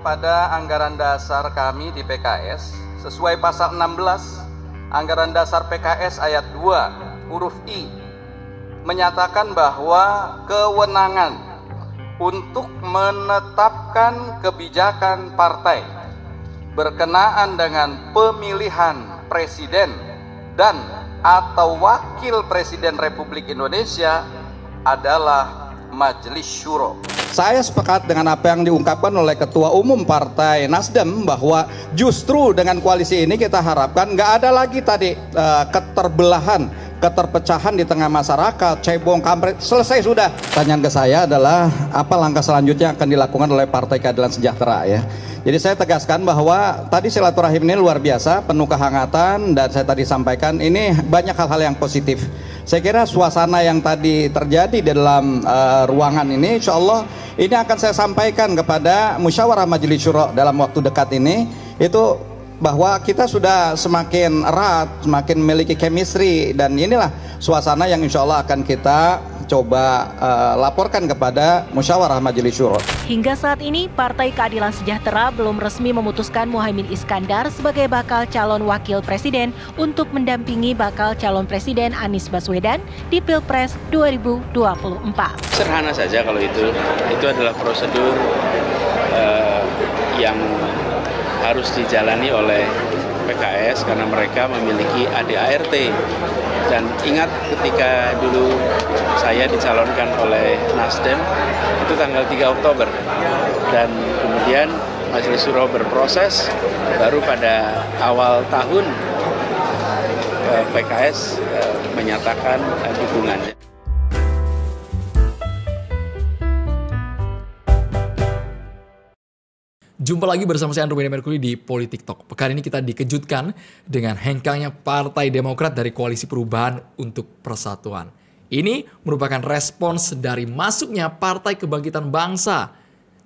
pada anggaran dasar kami di PKS sesuai pasal 16 Anggaran Dasar PKS ayat 2 huruf I menyatakan bahwa kewenangan untuk menetapkan kebijakan partai berkenaan dengan pemilihan presiden dan atau wakil presiden Republik Indonesia adalah Majelis Syuro. Saya sepakat dengan apa yang diungkapkan oleh Ketua Umum Partai Nasdem bahwa justru dengan koalisi ini kita harapkan nggak ada lagi tadi keterbelahan, keterpecahan di tengah masyarakat, cebong, kampret, selesai sudah. Pertanyaan ke saya adalah apa langkah selanjutnya yang akan dilakukan oleh Partai Keadilan Sejahtera ya. Jadi saya tegaskan bahwa tadi silaturahim ini luar biasa, penuh kehangatan, dan saya tadi sampaikan ini banyak hal-hal yang positif. Saya kira suasana yang tadi terjadi di dalam ruangan ini, insya Allah ini akan saya sampaikan kepada Musyawarah Majelis Syuro dalam waktu dekat ini, itu bahwa kita sudah semakin erat, semakin memiliki chemistry, dan inilah suasana yang insya Allah akan kita coba laporkan kepada Musyawarah Majelis Syuro. Hingga saat ini, Partai Keadilan Sejahtera belum resmi memutuskan Muhaimin Iskandar sebagai bakal calon wakil presiden untuk mendampingi bakal calon presiden Anies Baswedan di Pilpres 2024. Sederhana saja kalau itu adalah prosedur yang harus dijalani oleh PKS karena mereka memiliki ADART. Dan ingat ketika dulu saya dicalonkan oleh Nasdem itu tanggal 3 Oktober dan kemudian Majelis Syuro berproses baru pada awal tahun PKS menyatakan dukungannya. Jumpa lagi bersama saya Andrew Merkuli di Politik Talk. Pekan ini kita dikejutkan dengan hengkangnya Partai Demokrat dari Koalisi Perubahan untuk Persatuan. Ini merupakan respons dari masuknya Partai Kebangkitan Bangsa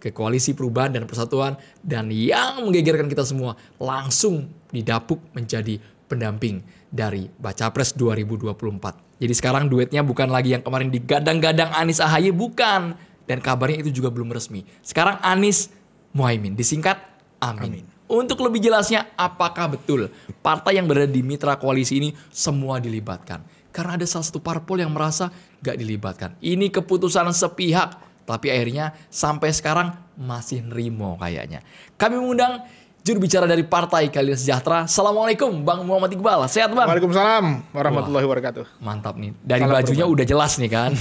ke Koalisi Perubahan dan Persatuan, dan yang menggegerkan kita semua langsung didapuk menjadi pendamping dari Baca Pres 2024. Jadi sekarang duetnya bukan lagi yang kemarin digadang-gadang Anies AHY, bukan. Dan kabarnya itu juga belum resmi. Sekarang Anies Muhaimin, disingkat Amin. Untuk lebih jelasnya, apakah betul partai yang berada di mitra koalisi ini semua dilibatkan? Karena ada salah satu parpol yang merasa gak dilibatkan. Ini keputusan sepihak, tapi akhirnya sampai sekarang masih nerimo kayaknya. Kami mengundang juru bicara dari Partai Keadilan Sejahtera. Assalamualaikum Bang Muhammad Iqbal. Sehat Bang? Waalaikumsalam warahmatullahi wabarakatuh. Mantap nih. Dari salam bajunya udah jelas nih kan.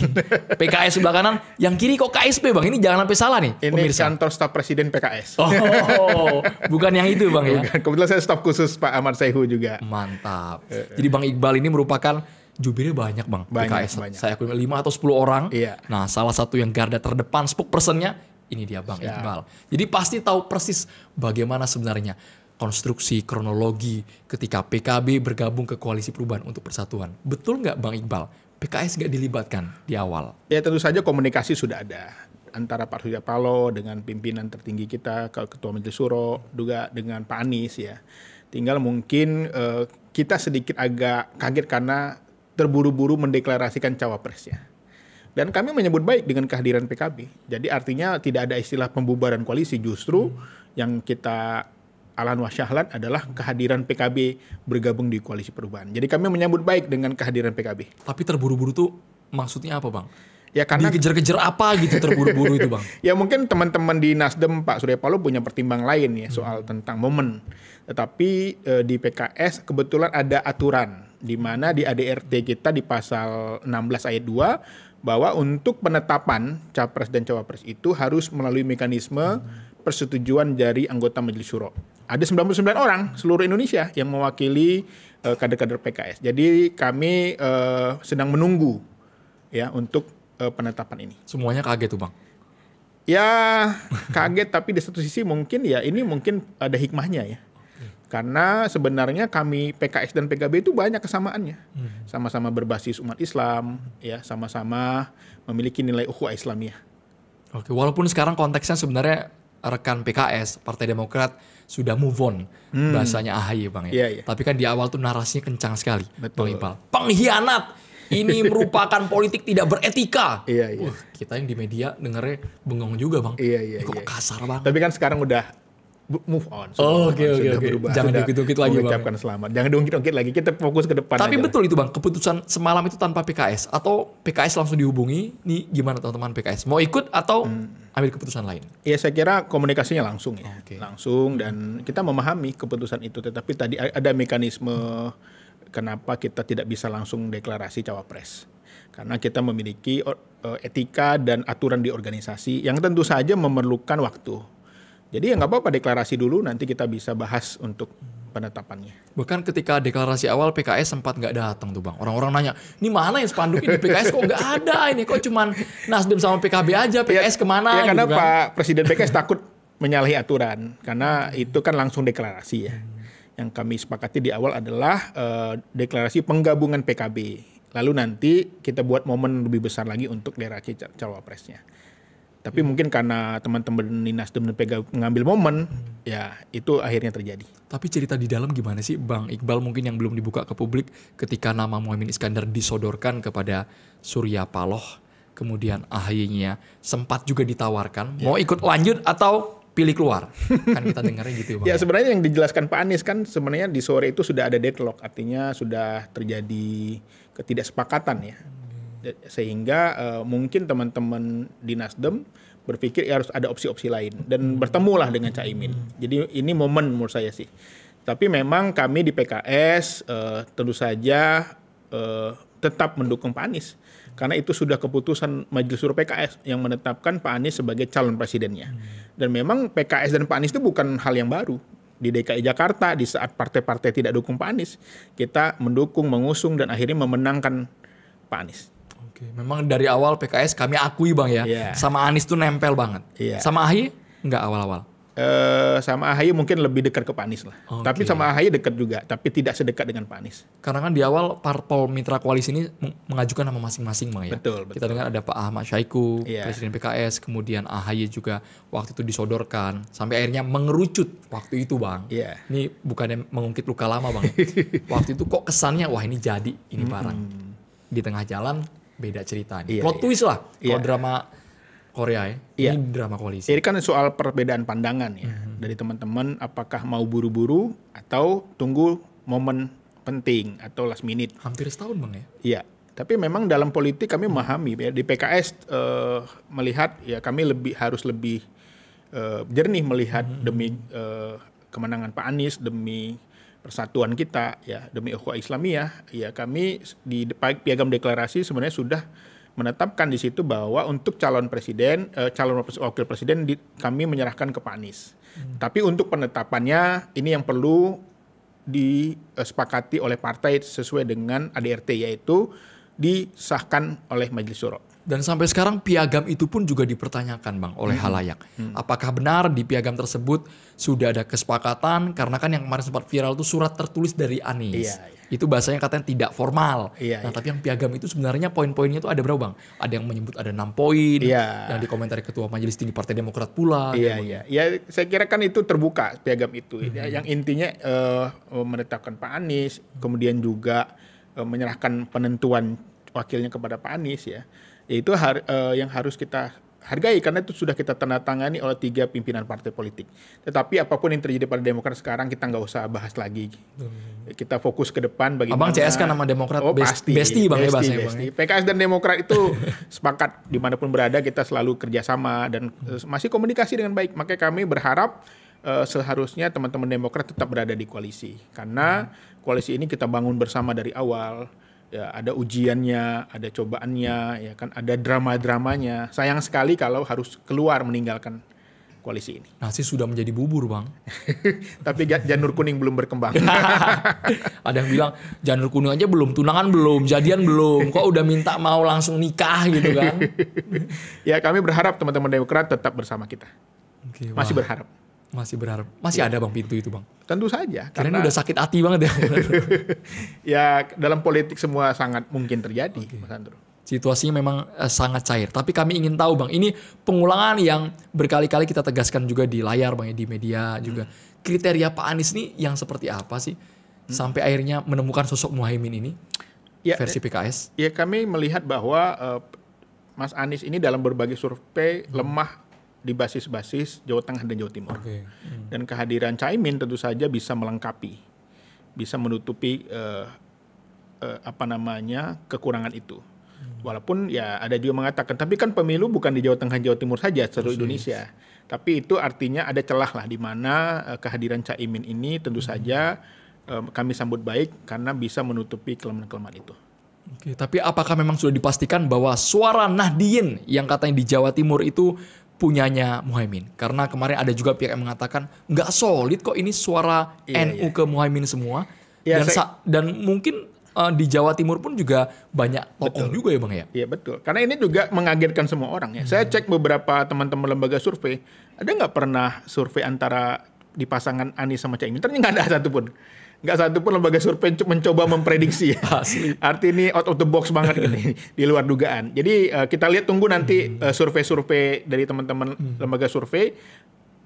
PKS sebelah kanan, yang kiri kok KSP Bang? Ini jangan sampai salah nih ini pemirsa. Kantor staf presiden PKS. Oh, bukan yang itu Bang ya? Bukan. Kebetulan saya staf khusus Pak Ahmad Sayhu juga. Mantap. Jadi Bang Iqbal ini merupakan jubirnya banyak Bang. PKS. Banyak. Saya akui 5 atau 10 orang. Iya. Nah, salah satu yang garda terdepan spokesperson-nya ini dia Bang Iqbal. Jadi pasti tahu persis bagaimana sebenarnya konstruksi kronologi ketika PKB bergabung ke Koalisi Perubahan untuk Persatuan. Betul nggak Bang Iqbal? PKS nggak dilibatkan di awal? Ya tentu saja komunikasi sudah ada antara Pak Surya Paloh dengan pimpinan tertinggi kita, Ketua Majelis Syuro, juga dengan Pak Anies ya. Tinggal mungkin kita sedikit agak kaget karena terburu-buru mendeklarasikan cawapresnya. Dan kami menyebut baik dengan kehadiran PKB. Jadi artinya tidak ada istilah pembubaran koalisi, justru yang kita Alan Wasyahlan adalah kehadiran PKB bergabung di Koalisi Perubahan. Jadi kami menyambut baik dengan kehadiran PKB. Tapi terburu-buru tuh maksudnya apa Bang? Ya karena dikejar-kejar apa gitu terburu-buru itu Bang? Ya mungkin teman-teman di Nasdem Pak Surya Paloh punya pertimbangan lain ya soal tentang momen. Tetapi di PKS kebetulan ada aturan di mana di ADRT kita di pasal 16 ayat 2 bahwa untuk penetapan capres dan cawapres itu harus melalui mekanisme persetujuan dari anggota Majelis Syuro. Ada 99 orang seluruh Indonesia yang mewakili kader-kader PKS. Jadi kami sedang menunggu ya untuk penetapan ini. Semuanya kaget tuh Bang? Ya kaget, tapi di satu sisi mungkin ya ini mungkin ada hikmahnya ya. Karena sebenarnya kami PKS dan PKB itu banyak kesamaannya. Sama-sama berbasis umat Islam, ya sama-sama memiliki nilai ukhuwah Islamiyah. Oke, walaupun sekarang konteksnya sebenarnya rekan PKS, Partai Demokrat sudah move on bahasanya AHY Bang ya. Iya. Tapi kan di awal tuh narasinya kencang sekali. Betul. Bang Iqbal. Pengkhianat. Ini merupakan politik tidak beretika. Iya. Kita yang di media dengernya bengong juga Bang. Iya. Kok kasar banget. Tapi kan sekarang udah move on. Oke. Berubah. Jangan diungkit-ungkit lagi, Bang. Mengucapkan selamat. Jangan diungkit-ungkit lagi. Kita fokus ke depan. Tapi aja. betul itu Bang, keputusan semalam itu tanpa PKS atau PKS langsung dihubungi, nih gimana teman-teman PKS? Mau ikut atau ambil keputusan lain? Ya saya kira komunikasinya langsung ya. Oke. Langsung, dan kita memahami keputusan itu. Tetapi tadi ada mekanisme kenapa kita tidak bisa langsung deklarasi cawapres. Karena kita memiliki etika dan aturan di organisasi yang tentu saja memerlukan waktu. Jadi ya nggak apa-apa deklarasi dulu, nanti kita bisa bahas untuk penetapannya. Bahkan ketika deklarasi awal PKS sempat nggak datang tuh Bang. Orang-orang nanya, ini mana yang spanduk ini PKS kok nggak ada ini? Kok cuman Nasdem sama PKB aja, PKS kemana? Ya karena gitu kan? Pak Presiden PKS takut menyalahi aturan, karena itu kan langsung deklarasi ya. Yang kami sepakati di awal adalah deklarasi penggabungan PKB. Lalu nanti kita buat momen lebih besar lagi untuk deklarasi cawapresnya. Tapi mungkin karena teman-teman di Nasdem dan PKB mengambil momen, ya itu akhirnya terjadi. Tapi cerita di dalam gimana sih Bang Iqbal, mungkin yang belum dibuka ke publik ketika nama Muhaimin Iskandar disodorkan kepada Surya Paloh, kemudian AHY-nya sempat juga ditawarkan, mau ikut lanjut atau pilih keluar? Kan kita dengarnya gitu Bang. Ya sebenarnya yang dijelaskan Pak Anies kan sebenarnya di sore itu sudah ada deadlock, artinya sudah terjadi ketidaksepakatan ya. Sehingga mungkin teman-teman di Nasdem berpikir ya harus ada opsi-opsi lain dan bertemulah dengan Caimin. Jadi ini momen menurut saya sih. Tapi memang kami di PKS tentu saja tetap mendukung Pak Anies karena itu sudah keputusan Majelis Suro PKS yang menetapkan Pak Anies sebagai calon presidennya. Dan memang PKS dan Pak Anies itu bukan hal yang baru. Di DKI Jakarta di saat partai-partai tidak dukung Pak Anies, kita mendukung, mengusung dan akhirnya memenangkan Pak Anies. Oke, memang dari awal PKS kami akui Bang ya, sama Anies tuh nempel banget. Sama AHY enggak awal-awal? Sama AHY mungkin lebih dekat ke Pak Anies lah. Tapi sama AHY dekat juga, tapi tidak sedekat dengan Pak Anies. Karena kan di awal parpol mitra koalisi ini mengajukan nama masing-masing Bang ya. Betul. Kita dengar ada Pak Ahmad Syaiqo, Presiden PKS, kemudian AHY juga waktu itu disodorkan. Sampai akhirnya mengerucut waktu itu Bang. Ini bukannya mengungkit luka lama Bang. Waktu itu kok kesannya wah ini jadi, ini barang. Di tengah jalan beda cerita nih. Plot twist lah. Kalau drama Korea ya. Ini drama koalisi. Ini kan soal perbedaan pandangan ya. Dari teman-teman apakah mau buru-buru atau tunggu momen penting atau last minute. Hampir setahun Bang ya. Iya. Tapi memang dalam politik kami memahami ya, di PKS melihat ya kami harus lebih jernih melihat demi kemenangan Pak Anies, demi persatuan kita ya, demi ukhuwah Islamiyah ya, kami di piagam deklarasi sebenarnya sudah menetapkan di situ bahwa untuk calon presiden, calon wakil presiden kami menyerahkan ke Pak Anies. Tapi untuk penetapannya ini yang perlu disepakati oleh partai sesuai dengan ADRT, yaitu disahkan oleh Majelis Syuro. Dan sampai sekarang piagam itu pun juga dipertanyakan Bang oleh halayak. Apakah benar di piagam tersebut sudah ada kesepakatan? Karena kan yang kemarin sempat viral itu surat tertulis dari Anies. Itu bahasanya katanya tidak formal. Tapi yang piagam itu sebenarnya poin-poinnya itu ada berapa Bang? Ada yang menyebut ada 6 poin. Yang dikomentari Ketua Majelis Tinggi Partai Demokrat pula. Ya saya kira kan itu terbuka piagam itu. Yang intinya menetapkan Pak Anies, kemudian juga menyerahkan penentuan wakilnya kepada Pak Anies ya. Itu yang harus kita hargai karena itu sudah kita tanda tangani oleh 3 pimpinan partai politik. Tetapi apapun yang terjadi pada Demokrat sekarang kita nggak usah bahas lagi. Kita fokus ke depan bagaimana. Abang CS kan nama Demokrat pasti Bang ya bahasanya Bang. PKS dan Demokrat itu sepakat dimanapun berada kita selalu kerjasama dan masih komunikasi dengan baik. Makanya kami berharap seharusnya teman-teman Demokrat tetap berada di koalisi karena koalisi ini kita bangun bersama dari awal. Ya, ada ujiannya, ada cobaannya, ya kan, ada drama-dramanya. Sayang sekali kalau harus keluar meninggalkan koalisi ini. Nasi sudah menjadi bubur Bang. Tapi janur kuning belum berkembang. Ada yang bilang janur kuning aja belum, tunangan belum, jadian belum. Kok udah minta mau langsung nikah gitu kan? Ya kami berharap teman-teman Demokrat tetap bersama kita. Masih berharap. Masih ada Bang pintu itu Bang? Tentu saja. Karena ini udah sakit hati banget ya. Ya dalam politik semua sangat mungkin terjadi Mas Andro. Situasinya memang sangat cair. Tapi kami ingin tahu Bang, ini pengulangan yang berkali-kali kita tegaskan juga di layar Bang ya, di media juga. Kriteria Pak Anies ini yang seperti apa sih? Sampai akhirnya menemukan sosok Muhaimin ini versi PKS. Ya kami melihat bahwa Mas Anies ini dalam berbagai survei lemah di basis-basis Jawa Tengah dan Jawa Timur. Oke. Dan kehadiran Caimin tentu saja bisa melengkapi, bisa menutupi kekurangan itu. Walaupun ya ada juga mengatakan, tapi kan pemilu bukan di Jawa Tengah, Jawa Timur saja, seluruh Indonesia. Tapi itu artinya ada celah lah di mana kehadiran Caimin ini tentu saja kami sambut baik karena bisa menutupi kelemahan-kelemahan itu. Oke, tapi apakah memang sudah dipastikan bahwa suara Nahdien yang katanya di Jawa Timur itu punyanya Muhaimin? Karena kemarin ada juga pihak yang mengatakan nggak solid kok ini suara NU ke Muhaimin semua. Ya, Dan mungkin di Jawa Timur pun juga banyak tokoh juga ya Bang ya? Iya betul, karena ini juga mengagetkan semua orang ya. Saya cek beberapa teman-teman lembaga survei, ada nggak pernah survei antara di pasangan Anies sama Caimin? Ternyata nggak ada satupun. Nggak satupun lembaga survei mencoba memprediksi ya. Arti ini out of the box banget ini, di luar dugaan. Jadi kita lihat tunggu nanti survei-survei dari teman-teman lembaga survei,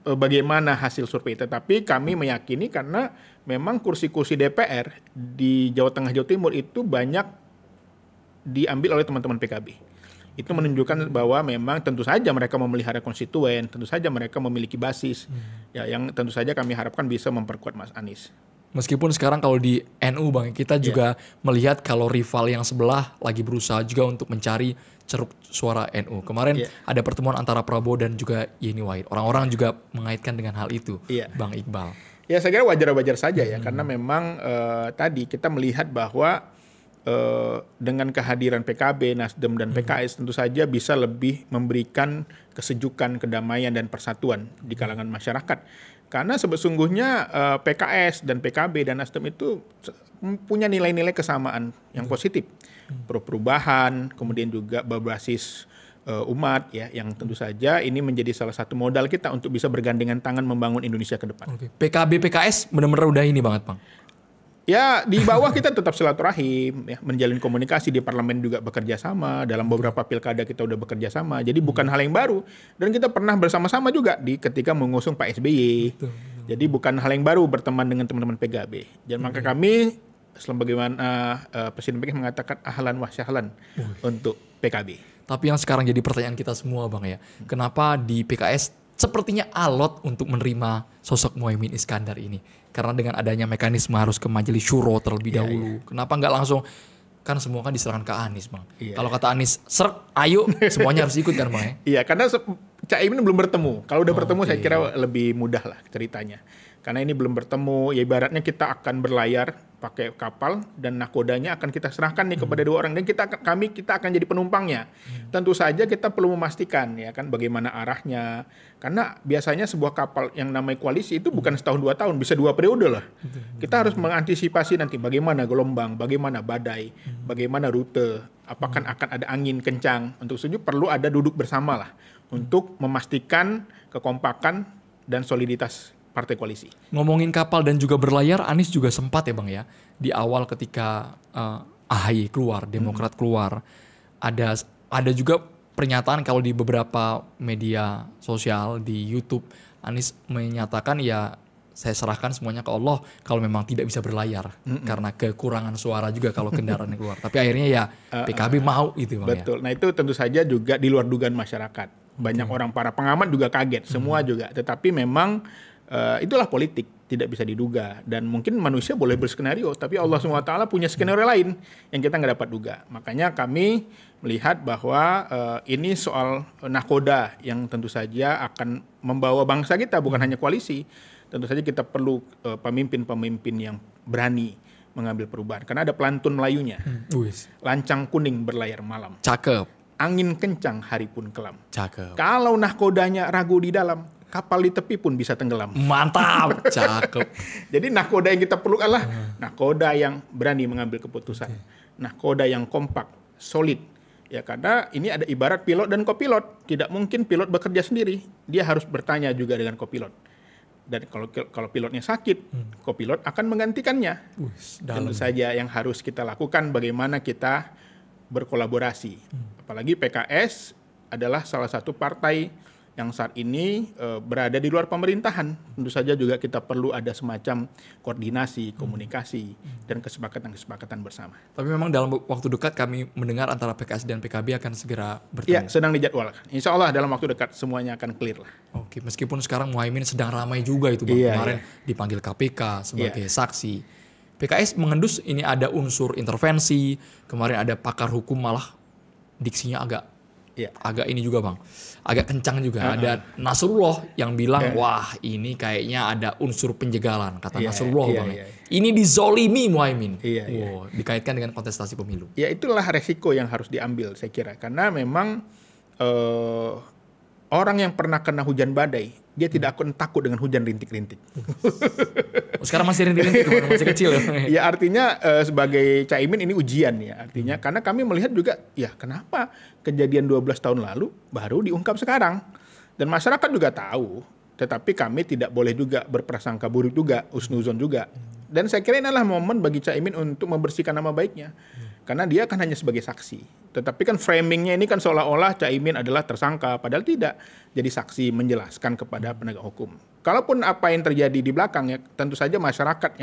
bagaimana hasil survei. Tetapi kami meyakini karena memang kursi-kursi DPR di Jawa Tengah, Jawa Timur itu banyak diambil oleh teman-teman PKB. Itu menunjukkan bahwa memang tentu saja mereka memelihara konstituen, tentu saja mereka memiliki basis, ya yang tentu saja kami harapkan bisa memperkuat Mas Anies. Meskipun sekarang kalau di NU Bang, kita juga melihat kalau rival yang sebelah lagi berusaha juga untuk mencari ceruk suara NU. Kemarin ada pertemuan antara Prabowo dan juga Yeni Wahid. Orang-orang juga mengaitkan dengan hal itu, Bang Iqbal. Ya saya kira wajar-wajar saja ya, karena memang tadi kita melihat bahwa dengan kehadiran PKB, Nasdem dan PKS tentu saja bisa lebih memberikan kesejukan, kedamaian dan persatuan di kalangan masyarakat. Karena sesungguhnya PKS dan PKB dan Nasdem itu punya nilai-nilai kesamaan yang positif. Perubahan, kemudian juga berbasis umat ya, yang tentu saja ini menjadi salah satu modal kita untuk bisa bergandengan tangan membangun Indonesia ke depan. PKB, PKS benar-benar udah ini banget Bang? Ya di bawah kita tetap silaturahim, ya, menjalin komunikasi di parlemen juga bekerja sama, dalam beberapa pilkada kita udah bekerja sama, jadi bukan hal yang baru dan kita pernah bersama-sama juga ketika mengusung Pak SBY. Jadi bukan hal yang baru berteman dengan teman-teman PKB. Dan maka kami sebagaimana Presiden PKS mengatakan ahlan wa sahlan untuk PKB. Tapi yang sekarang jadi pertanyaan kita semua Bang ya, kenapa di PKS sepertinya alot untuk menerima sosok Muhaimin Iskandar ini? Karena dengan adanya mekanisme harus ke majelis syuro terlebih dahulu. Kenapa nggak langsung, kan semua kan diserahkan ke Anies Bang. Kalau kata Anies, serk, ayo semuanya harus ikut kan Bang ya? Iya, karena Caimin belum bertemu. Kalau udah bertemu saya kira lebih mudah lah ceritanya. Karena ini belum bertemu, ya ibaratnya kita akan berlayar pakai kapal dan nakodanya akan kita serahkan nih kepada dua orang dan kita akan jadi penumpangnya. Tentu saja kita perlu memastikan ya kan bagaimana arahnya. Karena biasanya sebuah kapal yang namanya koalisi itu bukan setahun 2 tahun, bisa 2 periode lah. Kita harus mengantisipasi nanti bagaimana gelombang, bagaimana badai, bagaimana rute, apakah akan ada angin kencang. Untuk itu perlu ada duduk bersama lah untuk memastikan kekompakan dan soliditas partai koalisi. Ngomongin kapal dan juga berlayar, Anies juga sempat ya Bang ya, di awal ketika AHY keluar, Demokrat keluar, ada juga pernyataan kalau di beberapa media sosial, di YouTube, Anies menyatakan ya saya serahkan semuanya ke Allah kalau memang tidak bisa berlayar, karena kekurangan suara juga kalau kendaraan keluar. Tapi akhirnya ya PKB mau itu Bang. Betul, nah itu tentu saja juga di luar dugaan masyarakat. Banyak orang, para pengamat juga kaget, semua juga. Tetapi memang itulah politik, tidak bisa diduga. Dan mungkin manusia boleh berskenario, tapi Allah SWT punya skenario lain yang kita nggak dapat duga. Makanya kami melihat bahwa ini soal nakoda yang tentu saja akan membawa bangsa kita, bukan hanya koalisi. Tentu saja kita perlu pemimpin-pemimpin yang berani mengambil perubahan. Karena ada pelantun Melayunya. Lancang kuning berlayar malam. Cakep. Angin kencang hari pun kelam. Cakep. Kalau nahkodanya ragu di dalam, kapal di tepi pun bisa tenggelam. Mantap, cakep. Jadi nahkoda yang kita perlu adalah nahkoda yang berani mengambil keputusan. Nahkoda yang kompak, solid. Ya karena ini ada ibarat pilot dan kopilot. Tidak mungkin pilot bekerja sendiri. Dia harus bertanya juga dengan kopilot. Dan kalau pilotnya sakit, kopilot akan menggantikannya. Tentu saja yang harus kita lakukan bagaimana kita berkolaborasi. Apalagi PKS adalah salah satu partai yang saat ini berada di luar pemerintahan. Tentu saja juga kita perlu ada semacam koordinasi, komunikasi, dan kesepakatan-kesepakatan bersama. Tapi memang dalam waktu dekat kami mendengar antara PKS dan PKB akan segera Ya, bertemu. sedang dijadwalkan. Insya Allah dalam waktu dekat semuanya akan clear lah. Oke, meskipun sekarang Muhaimin sedang ramai juga itu Bang. Iya, Kemarin dipanggil KPK sebagai saksi. PKS mengendus ini ada unsur intervensi, kemarin ada pakar hukum malah diksinya agak ini juga Bang. Agak kencang juga. Ada Nasrullah yang bilang, wah ini kayaknya ada unsur penjagalan, kata Nasrullah Bang. Ini dizolimi Muhaimin. Wow, dikaitkan dengan kontestasi pemilu. Ya itulah resiko yang harus diambil saya kira. Karena memang orang yang pernah kena hujan badai, dia tidak akan takut dengan hujan rintik-rintik. Sekarang masih rintik-rintik, masih kecil ya. Ya artinya sebagai Caimin ini ujian ya. Artinya karena kami melihat juga, ya kenapa kejadian 12 tahun lalu baru diungkap sekarang. Dan masyarakat juga tahu, tetapi kami tidak boleh juga berprasangka buruk juga, husnuzon juga. Dan saya kira ini adalah momen bagi Caimin untuk membersihkan nama baiknya. Karena dia kan hanya sebagai saksi. Tetapi kan framingnya ini kan seolah-olah Caimin adalah tersangka, padahal tidak. Jadi saksi menjelaskan kepada penegak hukum. Kalaupun apa yang terjadi di belakangnya, tentu saja masyarakat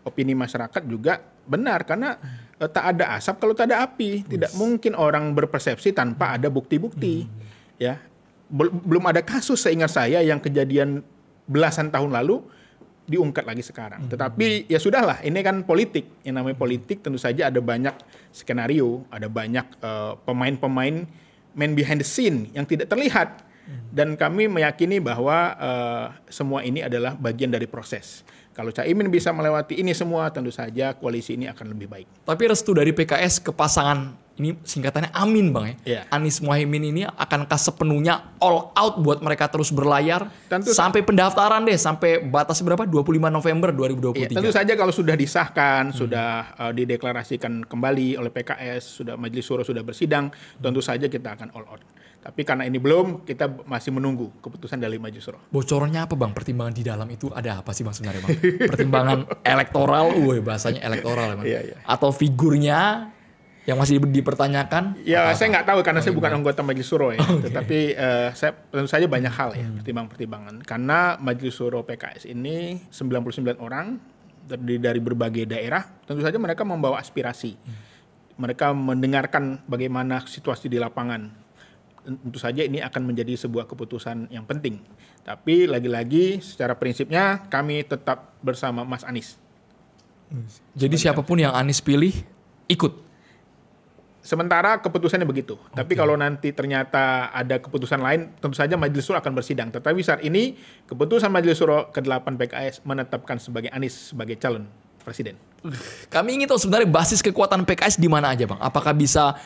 opini masyarakat juga benar. Karena tak ada asap kalau tak ada api. Tidak mungkin orang berpersepsi tanpa ada bukti-bukti. Ya, belum ada kasus seingat saya yang kejadian belasan tahun lalu diungkap lagi sekarang. Tetapi ya sudahlah, ini kan politik. Yang namanya politik tentu saja ada banyak skenario, ada banyak pemain-pemain man behind the scene yang tidak terlihat. Dan kami meyakini bahwa semua ini adalah bagian dari proses. Kalau Caimin bisa melewati ini semua, tentu saja koalisi ini akan lebih baik. Tapi restu dari PKS ke pasangan, ini singkatannya Amin Bang ya. Iya. Anies Muhaimin ini akankah sepenuhnya all out buat mereka terus berlayar Tentu sampai pendaftaran deh, sampai batas berapa? 25 November 2023. Tentu saja kalau sudah disahkan, sudah dideklarasikan kembali oleh PKS, sudah Majelis Syuro sudah bersidang, tentu saja kita akan all out. Tapi karena ini belum, kita masih menunggu keputusan dari Majelis Syuro. Bocorannya apa Bang? Pertimbangan di dalam itu ada apa sih Bang sebenarnya Bang? Pertimbangan elektoral, bahasanya elektoral ya Bang. Iya. Atau figurnya yang masih dipertanyakan? Ya, saya nggak tahu karena saya bukan anggota Majelis Syuro ya. Tetapi saya tentu saja banyak hal ya pertimbangan-pertimbangan. Karena Majelis Syuro PKS ini 99 orang terdiri dari berbagai daerah. Tentu saja mereka membawa aspirasi. Mereka mendengarkan bagaimana situasi di lapangan. Tentu saja ini akan menjadi sebuah keputusan yang penting. Tapi lagi-lagi secara prinsipnya kami tetap bersama Mas Anies. Jadi siapapun yang Anies pilih ikut? Sementara keputusannya begitu. Tapi kalau nanti ternyata ada keputusan lain, tentu saja Majelis Syuro akan bersidang. Tetapi saat ini keputusan Majelis Syuro ke-8 PKS menetapkan sebagai Anies sebagai calon presiden. Kami ingin tahu sebenarnya basis kekuatan PKS di mana aja Bang? Apakah bisa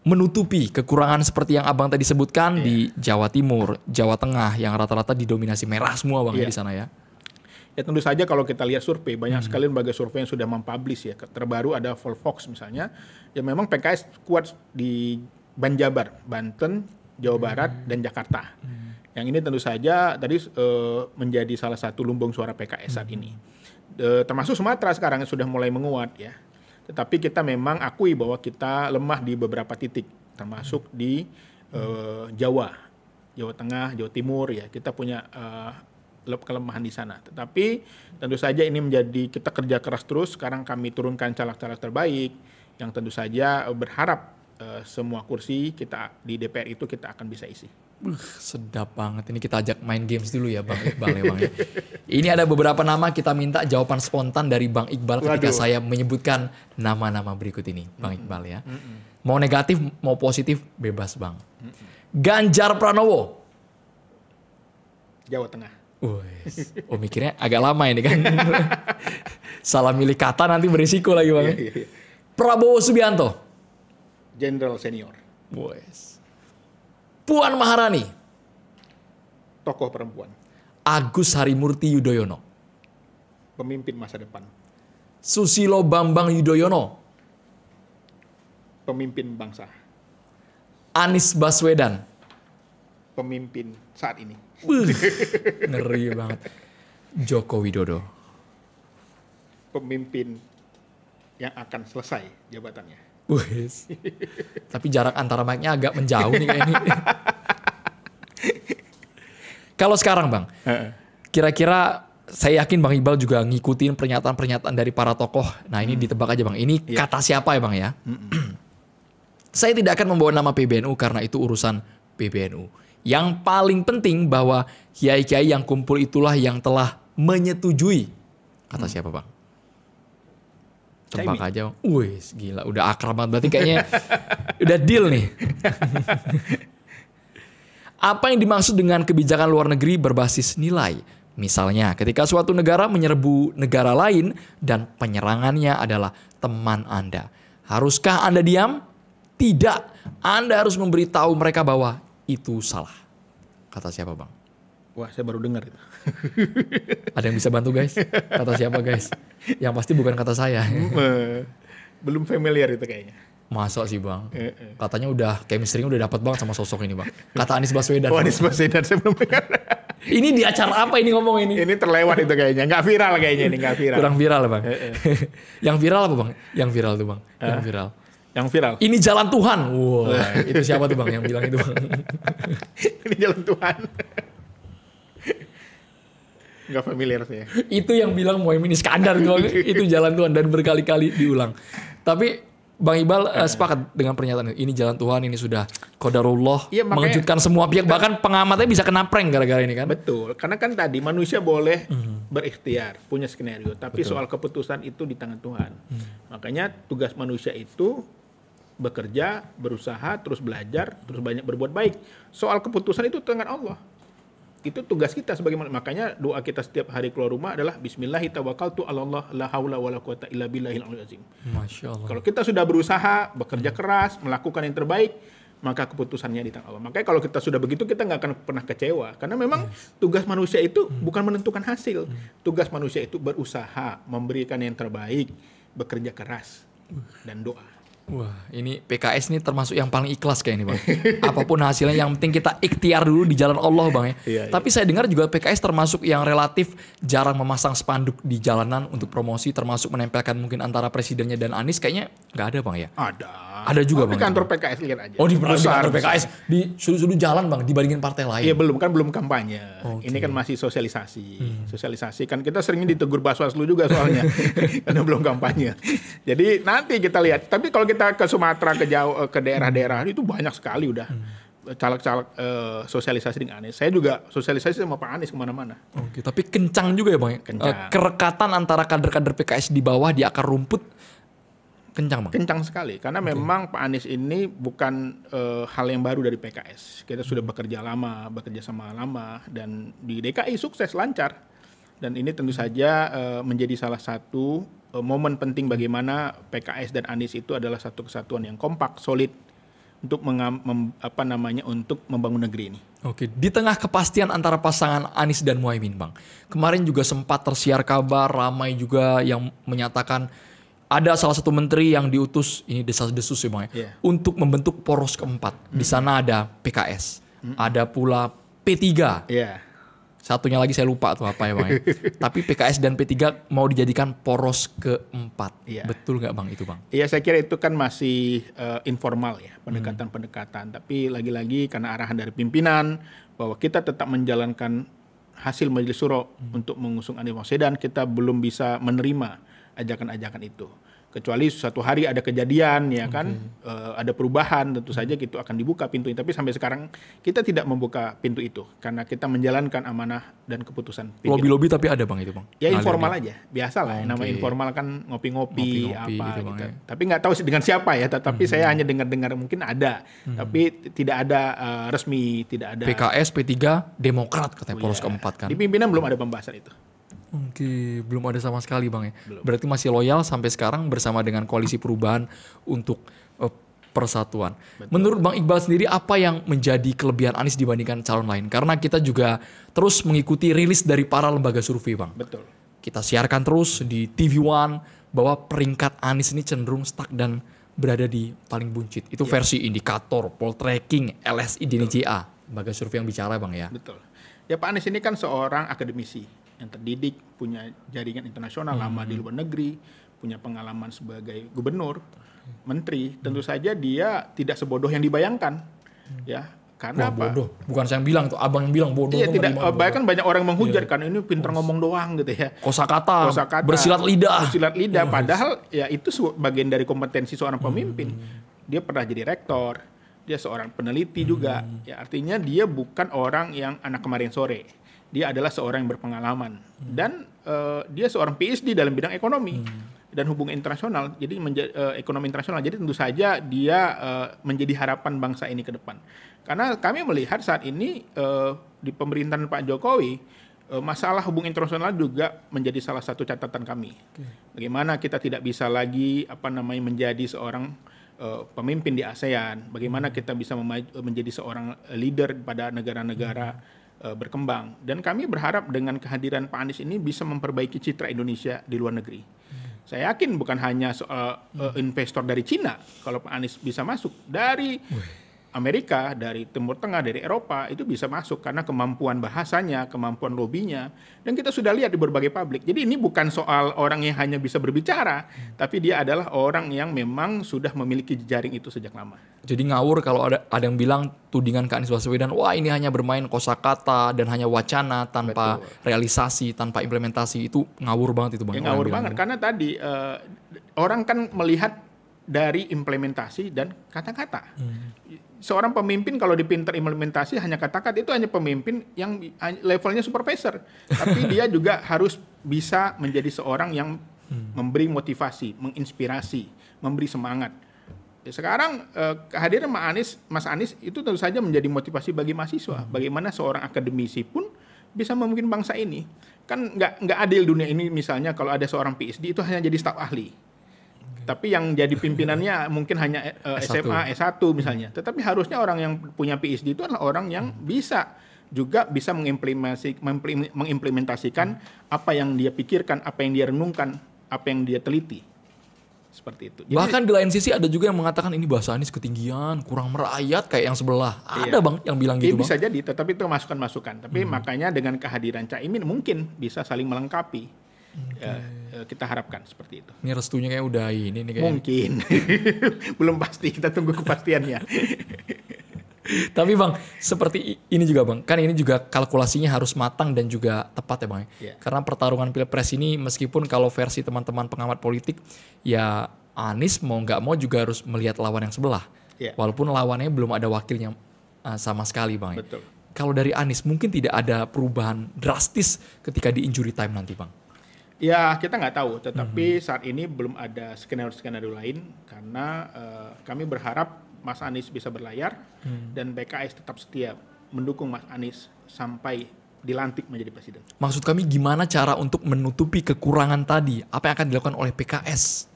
menutupi kekurangan seperti yang Abang tadi sebutkan di Jawa Timur, Jawa Tengah yang rata-rata didominasi merah semua Bang ya di sana ya? Ya tentu saja kalau kita lihat survei, banyak sekali lembaga survei yang sudah mempublish ya. Terbaru ada Volvox misalnya, ya memang PKS kuat di Banjabar, Banten, Jawa Barat, dan Jakarta. Yang ini tentu saja tadi menjadi salah satu lumbung suara PKS saat ini. Termasuk Sumatera sekarang sudah mulai menguat ya. Tetapi kita memang akui bahwa kita lemah di beberapa titik, termasuk di Jawa Tengah, Jawa Timur ya. Kita punya kelemahan di sana. Tetapi tentu saja ini menjadi kita kerja keras terus. Sekarang kami turunkan caleg-caleg terbaik yang tentu saja berharap semua kursi kita di DPR itu kita akan bisa isi. Sedap banget. Ini kita ajak main games dulu ya Bang Iqbal ya Bang ya. Ini ada beberapa nama, kita minta jawaban spontan dari Bang Iqbal ketika saya menyebutkan nama-nama berikut ini Bang Iqbal ya. Mau negatif mau positif bebas Bang. Ganjar Pranowo. Jawa Tengah. Oh mikirnya agak lama ini kan. Salah milih kata nanti berisiko lagi Bang. Prabowo Subianto. Jenderal senior. Puan Maharani. Tokoh perempuan. Agus Harimurti Yudhoyono. Pemimpin masa depan. Susilo Bambang Yudhoyono. Pemimpin bangsa. Anies Baswedan. Pemimpin saat ini. Ngeri banget. Joko Widodo. Pemimpin yang akan selesai jabatannya. Tapi jarak antara mic-nya agak menjauh nih kayaknya. Kalau sekarang Bang, kira-kira saya yakin Bang Iqbal juga ngikutin pernyataan-pernyataan dari para tokoh. Nah ini ditebak aja Bang, ini kata siapa ya Bang ya? Saya tidak akan membawa nama PBNU karena itu urusan PBNU. Yang paling penting bahwa kiai-kiai yang kumpul itulah yang telah menyetujui. Kata siapa Bang? Tebak aja Bang. Wih gila, udah akrab banget. Berarti kayaknya udah deal nih. Apa yang dimaksud dengan kebijakan luar negeri berbasis nilai? Misalnya, ketika suatu negara menyerbu negara lain dan penyerangannya adalah teman Anda. Haruskah Anda diam? Tidak. Anda harus memberitahu mereka bahwa itu salah. Kata siapa Bang? Wah, saya baru dengar itu. Ada yang bisa bantu guys? Kata siapa guys? Yang pasti bukan kata saya. Belum familiar itu kayaknya. Masa sih Bang? Katanya udah chemistry-nya udah dapat banget sama sosok ini Bang. Kata Anies Baswedan. Oh, Anies Baswedan saya belum dengar. Ini di acara apa ini ngomong ini? Ini terlewat itu kayaknya. Nggak viral kayaknya ini, nggak viral. Kurang viral Bang. Yang viral apa Bang? Yang viral tuh Bang. Yang viral. Yang viral. Ini jalan Tuhan. Wah, itu siapa tuh Bang yang bilang itu Bang? Ini jalan Tuhan. Nggak familiar saya. Itu yang bilang Muhaimin Iskandar itu jalan Tuhan dan berkali-kali diulang. Tapi Bang Iqbal sepakat dengan pernyataan ini jalan Tuhan, ini sudah qadarullah, ya, mengejutkan semua pihak, bahkan pengamatnya bisa kena prank gara-gara ini kan. Betul, karena kan tadi manusia boleh berikhtiar, punya skenario, tapi soal keputusan itu di tangan Tuhan. Makanya tugas manusia itu bekerja, berusaha, terus belajar, terus banyak berbuat baik. Soal keputusan itu di tangan Allah. Itu tugas kita sebagaimana, makanya doa kita setiap hari keluar rumah adalah Bismillahi tawakkaltu 'alallah la haula wala quwata illa billahil aliyyil azim. Masya Allah. Kalau kita sudah berusaha, bekerja keras, melakukan yang terbaik, maka keputusannya di tangan Allah. Makanya kalau kita sudah begitu, kita nggak akan pernah kecewa. Karena memang tugas manusia itu bukan menentukan hasil. Tugas manusia itu berusaha, memberikan yang terbaik, bekerja keras, dan doa. Wah, ini PKS ini termasuk yang paling ikhlas kayak ini Bang. Apapun hasilnya, yang penting kita ikhtiar dulu di jalan Allah Bang ya. Iya, Tapi saya dengar juga PKS termasuk yang relatif jarang memasang spanduk di jalanan untuk promosi, termasuk menempelkan mungkin antara presidennya dan Anies, kayaknya nggak ada Bang ya? Ada juga Bang. Di kantor PKS lihat aja. Oh di kantor PKS, di sudut-sudut jalan Bang, dibandingin partai lain. Iya belum kampanye. Okay. Ini kan masih sosialisasi. Sosialisasi kan kita seringnya ditegur Baswaslu juga soalnya. Karena belum kampanye. Jadi nanti kita lihat. Tapi kalau kita ke Sumatera, ke daerah-daerah itu banyak sekali udah caleg-caleg sosialisasi dengan Anies. Saya juga sosialisasi sama Pak Anies kemana-mana. Oke, tapi kencang juga ya Bang. Kerekatan antara kader-kader PKS di bawah di akar rumput kencang Bang. Kencang sekali karena memang Pak Anies ini bukan hal yang baru dari PKS. Kita sudah bekerja sama lama dan di DKI sukses lancar. Dan ini tentu saja menjadi salah satu momen penting bagaimana PKS dan Anies itu adalah satu kesatuan yang kompak, solid untuk untuk membangun negeri ini. Oke, di tengah kepastian antara pasangan Anies dan Muhaimin Bang. Kemarin juga sempat tersiar kabar ramai juga yang menyatakan ada salah satu menteri yang diutus, ini desas-desus ya Bang ya, untuk membentuk poros keempat. Di sana ada PKS, ada pula P3. Satunya lagi saya lupa tuh apa ya Bang ya. Tapi PKS dan P3 mau dijadikan poros keempat. Betul nggak Bang itu Bang? Iya saya kira itu kan masih informal ya, pendekatan-pendekatan. Tapi lagi-lagi karena arahan dari pimpinan bahwa kita tetap menjalankan hasil Majelis Syuro untuk mengusung Anies Baswedan, kita belum bisa menerima ajakan-ajakan itu. Kecuali suatu hari ada kejadian ya kan, ada perubahan, tentu saja gitu akan dibuka pintu. Tapi sampai sekarang kita tidak membuka pintu itu karena kita menjalankan amanah dan keputusan pimpinan. Lobby-lobby tapi ada Bang itu Bang? Ya informal aja, biasa lah. Nama informal kan ngopi-ngopi apa gitu. Ya. Tapi nggak tahu dengan siapa ya. Tapi saya hanya dengar-dengar mungkin ada, tapi tidak ada resmi, tidak ada. PKS, P3, Demokrat katanya poros keempat kan? Di pimpinan belum ada pembahasan itu. Oke, belum ada sama sekali Bang ya. Berarti masih loyal sampai sekarang bersama dengan Koalisi Perubahan untuk persatuan. Betul. Menurut Bang Iqbal sendiri apa yang menjadi kelebihan Anies dibandingkan calon lain? Karena kita juga terus mengikuti rilis dari para lembaga survei Bang. Betul. Kita siarkan terus di TV One bahwa peringkat Anies ini cenderung stuck dan berada di paling buncit. Itu versi indikator, poltreking, LSI, DNJA. Lembaga survei yang bicara Bang ya. Betul. Ya Pak Anies ini kan seorang akademisi yang terdidik, punya jaringan internasional lama di luar negeri, punya pengalaman sebagai gubernur, menteri. Tentu saja dia tidak sebodoh yang dibayangkan. Ya, Karena Wah, bodoh. Bukan saya yang bilang tuh, abang yang bilang bodoh. Iya, tuh tidak. menerima bodoh. Bahkan banyak orang menghujat kan ini pinter ngomong doang gitu ya. Kosakata, bersilat lidah. Bersilat lidah. Padahal ya itu bagian dari kompetensi seorang pemimpin. Dia pernah jadi rektor, dia seorang peneliti juga. Ya artinya dia bukan orang yang anak kemarin sore. Dia adalah seorang yang berpengalaman dan dia seorang PhD dalam bidang ekonomi dan hubungan internasional. Jadi ekonomi internasional. Jadi tentu saja dia menjadi harapan bangsa ini ke depan. Karena kami melihat saat ini di pemerintahan Pak Jokowi masalah hubungan internasional juga menjadi salah satu catatan kami. Bagaimana kita tidak bisa lagi menjadi seorang pemimpin di ASEAN. Bagaimana kita bisa menjadi seorang leader pada negara-negara berkembang. Dan kami berharap dengan kehadiran Pak Anies ini bisa memperbaiki citra Indonesia di luar negeri. Saya yakin bukan hanya soal investor dari Cina, kalau Pak Anies bisa masuk dari Amerika, dari Timur Tengah, dari Eropa, itu bisa masuk karena kemampuan bahasanya, kemampuan lobinya, dan kita sudah lihat di berbagai publik. Jadi ini bukan soal orang yang hanya bisa berbicara, tapi dia adalah orang yang memang sudah memiliki jejaring itu sejak lama. Jadi ngawur kalau ada yang bilang tudingan ke Anies Baswedan, wah ini hanya bermain kosakata dan hanya wacana tanpa realisasi, tanpa implementasi, itu ngawur banget itu Bang. Ya, ngawur banget, karena tadi orang kan melihat dari implementasi dan kata-kata. Seorang pemimpin kalau dipinter implementasi hanya kata-kata, itu hanya pemimpin yang levelnya supervisor. Tapi dia juga harus bisa menjadi seorang yang memberi motivasi, menginspirasi, memberi semangat. Sekarang kehadiran Mas Anies itu tentu saja menjadi motivasi bagi mahasiswa. Bagaimana seorang akademisi pun bisa memimpin bangsa ini. Kan nggak adil dunia ini misalnya kalau ada seorang PhD itu hanya jadi staf ahli. Tapi yang jadi pimpinannya mungkin hanya SMA, S1 misalnya. Tetapi harusnya orang yang punya PhD itu adalah orang yang bisa mengimplementasikan apa yang dia pikirkan, apa yang dia renungkan, apa yang dia teliti. Seperti itu. Jadi, bahkan di lain sisi ada juga yang mengatakan ini bahasa Anies ketinggian, kurang merayat kayak yang sebelah. Ada Bang yang bilang gitu bisa Bang. jadi, tetapi itu masukan-masukan. Tapi makanya dengan kehadiran Caimin mungkin bisa saling melengkapi. Kita harapkan seperti itu. Ini restunya kayak udah ini nih kayak. Mungkin. Belum pasti, kita tunggu kepastiannya. Tapi Bang, seperti ini juga Bang, kan ini juga kalkulasinya harus matang dan juga tepat ya Bang. Karena pertarungan Pilpres ini meskipun kalau versi teman-teman pengamat politik, ya Anies mau nggak mau juga harus melihat lawan yang sebelah. Walaupun lawannya belum ada wakilnya sama sekali Bang. Betul. Kalau dari Anies mungkin tidak ada perubahan drastis ketika di injury time nanti Bang. Ya kita nggak tahu, tetapi saat ini belum ada skenario lain karena kami berharap Mas Anies bisa berlayar dan PKS tetap setia mendukung Mas Anies sampai dilantik menjadi presiden. Maksud kami gimana cara untuk menutupi kekurangan tadi? Apa yang akan dilakukan oleh PKS?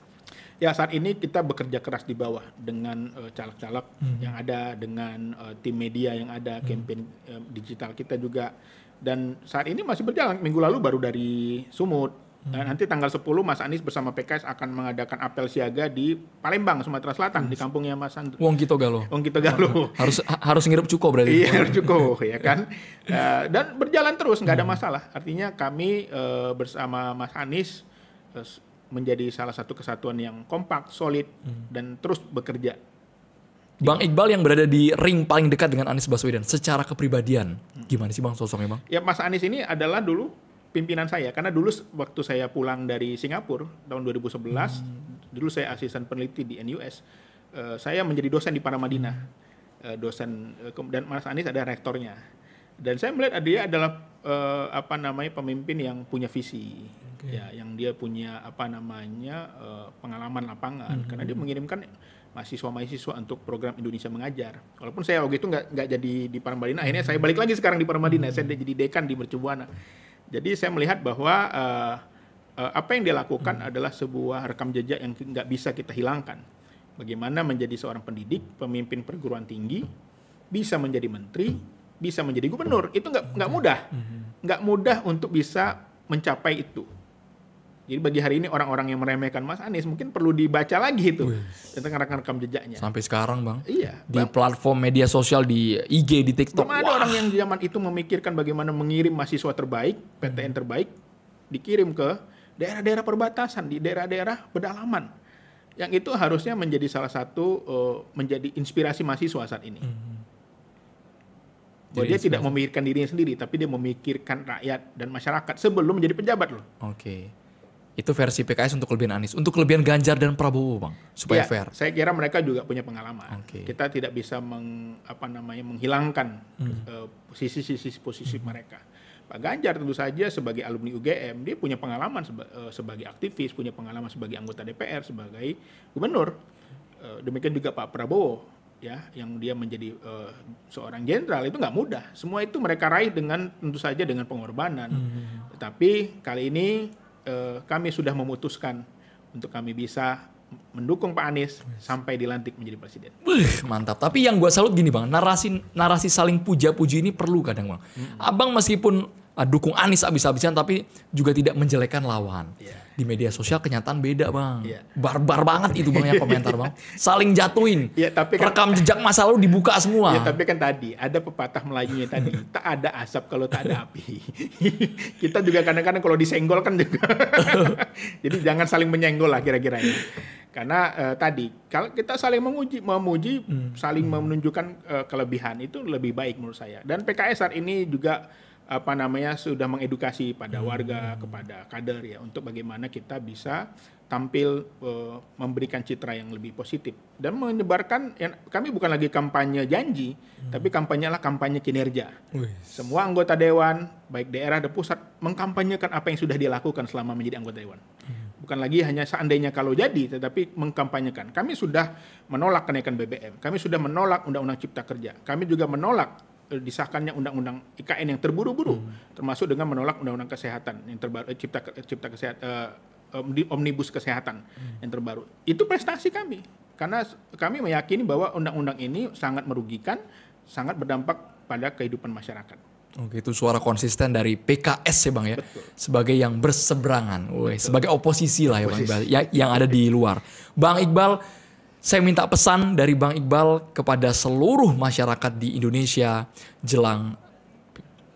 Ya saat ini kita bekerja keras di bawah dengan caleg-caleg yang ada, dengan tim media yang ada, campaign digital kita juga. Dan saat ini masih berjalan, minggu lalu baru dari Sumut. Dan nanti tanggal 10 Mas Anies bersama PKS akan mengadakan apel siaga di Palembang, Sumatera Selatan, di kampungnya Mas Andrew. Wong Kito Galo. Harus ngirup cuko berarti. Iya, cuko ya kan. Dan berjalan terus, nggak ada masalah. Artinya kami bersama Mas Anies menjadi salah satu kesatuan yang kompak, solid, dan terus bekerja. Bang Iqbal yang berada di ring paling dekat dengan Anies Baswedan, secara kepribadian, gimana sih Bang sosoknya Bang? Ya Mas Anies ini adalah dulu pimpinan saya, karena dulu waktu saya pulang dari Singapura tahun 2011, dulu saya asisten peneliti di NUS, saya menjadi dosen di Paramadina, dan Mas Anies ada rektornya, dan saya melihat dia adalah pemimpin yang punya visi, ya, yang dia punya pengalaman lapangan, karena dia mengirimkan mahasiswa untuk program Indonesia Mengajar. Walaupun saya waktu itu nggak jadi di Paramadina, akhirnya saya balik lagi sekarang di Paramadina, saya jadi dekan di Mercubuana. Jadi saya melihat bahwa apa yang dia lakukan adalah sebuah rekam jejak yang nggak bisa kita hilangkan. Bagaimana menjadi seorang pendidik, pemimpin perguruan tinggi, bisa menjadi menteri, bisa menjadi gubernur. Itu nggak mudah. Nggak mudah untuk bisa mencapai itu. Jadi bagi hari ini orang-orang yang meremehkan Mas Anies mungkin perlu dibaca lagi itu tentang rekam jejaknya. Sampai sekarang Bang. Iya. Di platform media sosial, di IG, di TikTok. Belum ada orang yang zaman itu memikirkan bagaimana mengirim mahasiswa terbaik, PTN terbaik, dikirim ke daerah-daerah perbatasan, di daerah-daerah pedalaman. Yang itu harusnya menjadi salah satu menjadi inspirasi mahasiswa saat ini. Bahwa dia tidak memikirkan dirinya sendiri, tapi dia memikirkan rakyat dan masyarakat sebelum menjadi pejabat loh. Oke. Itu versi PKS untuk kelebihan Anies. Untuk kelebihan Ganjar dan Prabowo, Bang, supaya fair. Saya kira mereka juga punya pengalaman. Oke. Kita tidak bisa menghilangkan posisi mereka. Pak Ganjar tentu saja sebagai alumni UGM, dia punya pengalaman sebagai aktivis, punya pengalaman sebagai anggota DPR, sebagai gubernur. Demikian juga Pak Prabowo, ya, yang dia menjadi seorang jenderal, itu nggak mudah. Semua itu mereka raih dengan tentu saja dengan pengorbanan. Tetapi kali ini kami sudah memutuskan untuk kami bisa mendukung Pak Anies sampai dilantik menjadi presiden. Mantap. Tapi yang gue salut gini, Bang, narasi saling puja-puji ini perlu kadang, Bang. Abang meskipun dukung Anies abis-abisan tapi juga tidak menjelekkan lawan. Di media sosial kenyataan beda, Bang. Barbar banget itu, Bang, ya komentar, Bang. Saling jatuhin. Tapi kan, rekam jejak masa lalu dibuka semua. Tapi kan tadi ada pepatah Melayunya tadi, tak ada asap kalau tak ada api. Kita juga kadang-kadang kalau disenggol kan juga. Jadi jangan saling menyenggol lah kira-kira ini. Karena tadi kalau kita saling memuji, saling menunjukkan kelebihan itu lebih baik menurut saya. Dan PKS saat ini juga sudah mengedukasi pada warga, kepada kader ya, untuk bagaimana kita bisa tampil memberikan citra yang lebih positif dan menyebarkan. Kami bukan lagi kampanye janji, tapi kampanye kinerja. Semua anggota dewan baik daerah dan pusat mengkampanyekan apa yang sudah dilakukan selama menjadi anggota dewan. Bukan lagi hanya seandainya kalau jadi, tetapi mengkampanyekan. Kami sudah menolak kenaikan BBM, kami sudah menolak Undang-Undang Cipta Kerja, kami juga menolak disahkannya Undang-Undang IKN yang terburu-buru, termasuk dengan menolak Undang-Undang Kesehatan yang terbaru, Cipta Kesehatan, Omnibus Kesehatan yang terbaru. Itu prestasi kami, karena kami meyakini bahwa undang-undang ini sangat merugikan, sangat berdampak pada kehidupan masyarakat. Oke, itu suara konsisten dari PKS ya, Bang, ya. Betul. Sebagai yang berseberangan, sebagai oposisi lah ya, Bang Iqbal, yang ada di luar. Bang Iqbal, saya minta pesan dari Bang Iqbal kepada seluruh masyarakat di Indonesia jelang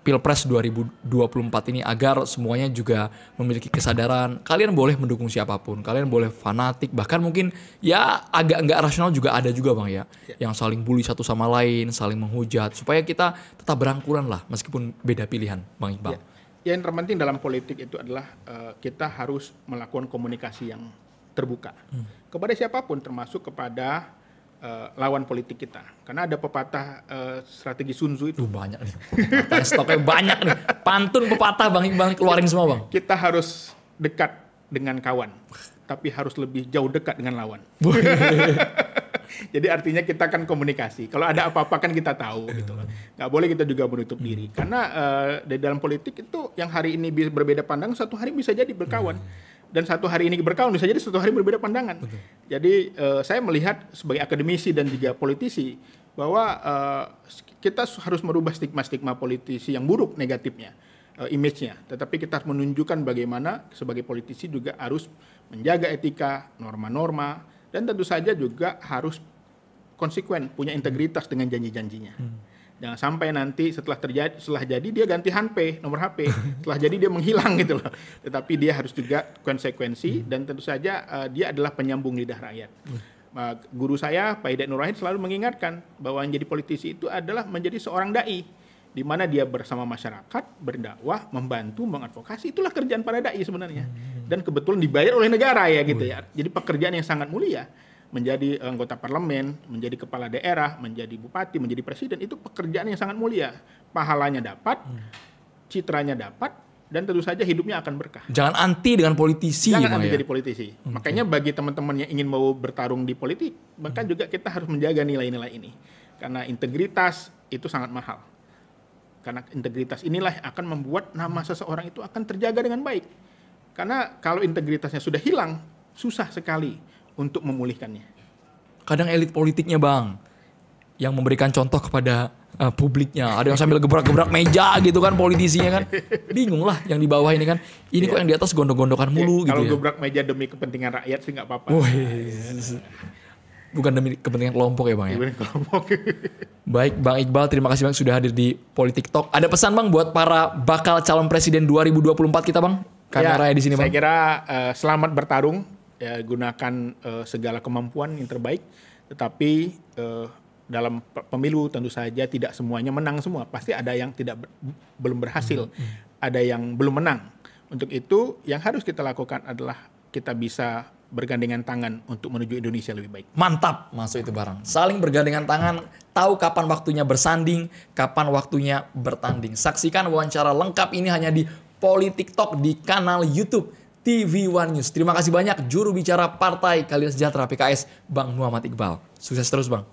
Pilpres 2024 ini agar semuanya juga memiliki kesadaran. Kalian boleh mendukung siapapun, kalian boleh fanatik, bahkan mungkin ya agak nggak rasional juga ada juga, Bang, ya. Yang saling bully satu sama lain, saling menghujat, supaya kita tetap berangkulan lah meskipun beda pilihan, Bang Iqbal. Yang terpenting dalam politik itu adalah kita harus melakukan komunikasi yang terbuka kepada siapapun, termasuk kepada lawan politik kita. Karena ada pepatah strategi Sun Tzu itu. Banyak nih. Stoknya banyak nih. Pantun pepatah Bang Iqbal keluarin semua, Bang. Kita harus dekat dengan kawan, tapi harus lebih jauh dekat dengan lawan. Jadi artinya kita kan komunikasi. Kalau ada apa-apa kan kita tahu gitu loh. Nggak boleh kita juga menutup diri. Karena di dalam politik itu yang hari ini berbeda pandangan, satu hari bisa jadi berkawan. Dan satu hari ini berkawan bisa jadi satu hari berbeda pandangan. Jadi saya melihat sebagai akademisi dan juga politisi bahwa kita harus merubah stigma-stigma politisi yang buruk negatifnya, image-nya. Tetapi kita harus menunjukkan bagaimana sebagai politisi juga harus menjaga etika, norma-norma, dan tentu saja juga harus konsekuen, punya integritas dengan janji-janjinya. Jangan sampai nanti setelah jadi dia ganti nomor HP, setelah jadi dia menghilang gitu loh. Tetapi dia harus juga konsekuensi dan tentu saja dia adalah penyambung lidah rakyat. Guru saya Pak Hidayat Nur Wahid selalu mengingatkan bahwa menjadi politisi itu adalah menjadi seorang dai, di mana dia bersama masyarakat berdakwah, membantu, mengadvokasi. Itulah kerjaan para dai sebenarnya. Dan kebetulan dibayar oleh negara ya gitu ya. Jadi pekerjaan yang sangat mulia. Menjadi anggota parlemen, menjadi kepala daerah, menjadi bupati, menjadi presiden, itu pekerjaan yang sangat mulia. Pahalanya dapat, citranya dapat, dan tentu saja hidupnya akan berkah. Jangan anti dengan politisi. Jangan anti jadi politisi. Makanya bagi teman-teman yang ingin mau bertarung di politik, maka juga kita harus menjaga nilai-nilai ini. Karena integritas itu sangat mahal. Karena integritas inilah yang akan membuat nama seseorang itu akan terjaga dengan baik. Karena kalau integritasnya sudah hilang, susah sekali untuk memulihkannya. Kadang elit politiknya, Bang, yang memberikan contoh kepada publiknya. Ada yang sambil gebrak-gebrak meja gitu kan politisinya kan. Bingung lah yang di bawah ini kan. Ini kok yang di atas gondok-gondokan mulu gitu kalau ya. Kalau gebrak meja demi kepentingan rakyat sih nggak apa-apa. Bukan demi kepentingan kelompok ya, Bang ya. Kelompok. Baik, Bang Iqbal, terima kasih Bang sudah hadir di Politik Talk. Ada pesan, Bang, buat para bakal calon presiden 2024 kita, Bang? Kameranya di sini, Bang. Saya kira selamat bertarung. Ya, gunakan segala kemampuan yang terbaik, tetapi dalam pemilu tentu saja tidak semuanya menang semua. Pasti ada yang belum berhasil, ada yang belum menang. Untuk itu yang harus kita lakukan adalah kita bisa bergandengan tangan untuk menuju Indonesia lebih baik. Mantap, masuk itu barang. Saling bergandengan tangan, tahu kapan waktunya bersanding, kapan waktunya bertanding. Saksikan wawancara lengkap ini hanya di Politik Talk di kanal YouTube TV One News. Terima kasih banyak juru bicara Partai Keadilan Sejahtera PKS, Bang Muhammad Iqbal. Sukses terus, Bang.